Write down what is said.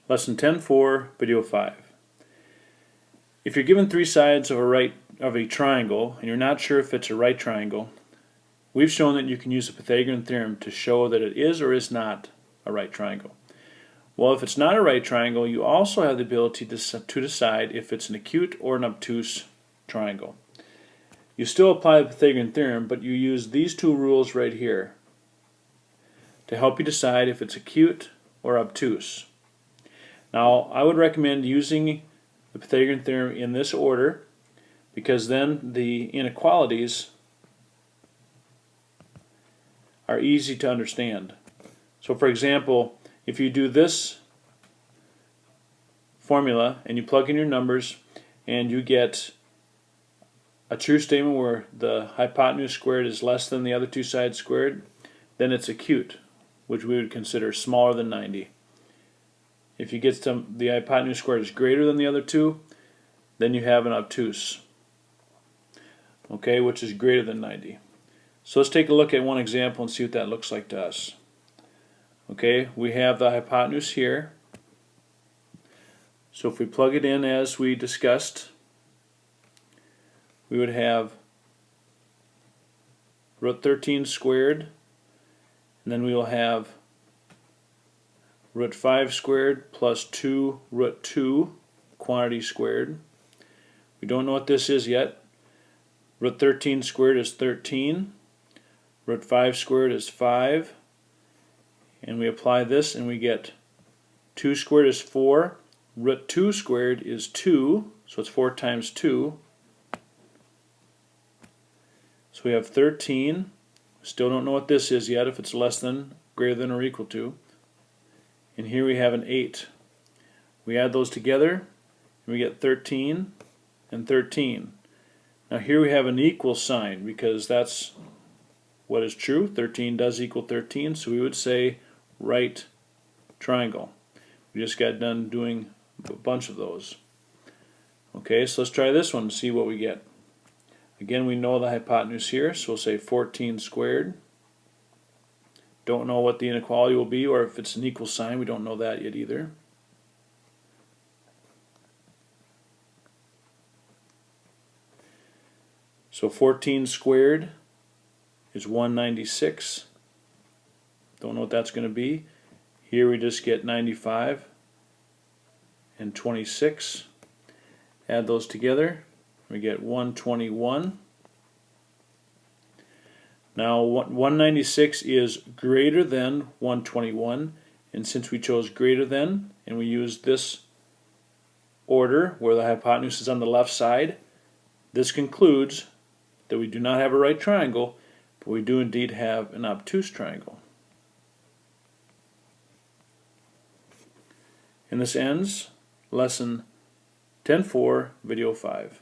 Lesson 10.4, Video 5. If you're given three sides of a triangle and you're not sure if it's a right triangle, we've shown that you can use the Pythagorean theorem to show that it is or is not a right triangle. Well, if it's not a right triangle, you also have the ability to decide if it's an acute or an obtuse triangle. You still apply the Pythagorean theorem, but you use these two rules right here to help you decide if it's acute or obtuse. Now, I would recommend using the Pythagorean theorem in this order, because then the inequalities are easy to understand. So for example, if you do this formula and you plug in your numbers and you get a true statement where the hypotenuse squared is less than the other two sides squared, then it's acute, which we would consider smaller than 90. If you get the hypotenuse squared is greater than the other two, then you have an obtuse, okay, which is greater than 90. So let's take a look at one example and see what that looks like to us. Okay, we have the hypotenuse here. So if we plug it in as we discussed, we would have root 13 squared, and then we will have root 5 squared plus 2 root 2 quantity squared. We don't know what this is yet. Root 13 squared is 13. Root 5 squared is 5. And we apply this and we get 2 squared is 4. Root 2 squared is 2. So it's 4 times 2. So we have 13. Still don't know what this is yet, if it's less than, greater than, or equal to. And here we have an 8. We add those together and we get 13 and 13. Now here we have an equal sign because that's what is true. 13 does equal 13, so we would say right triangle. We just got done doing a bunch of those. Okay, so let's try this one and see what we get. Again, we know the hypotenuse here, so we'll say 14 squared. Don't know what the inequality will be, or if it's an equal sign. We don't know that yet either. So 14 squared is 196. Don't know what that's going to be. Here we just get 95 and 26. Add those together. We get 121. Now 196 is greater than 121, and since we chose greater than and we use this order where the hypotenuse is on the left side, this concludes that we do not have a right triangle, but we do indeed have an obtuse triangle. And this ends lesson 10.4, video 5.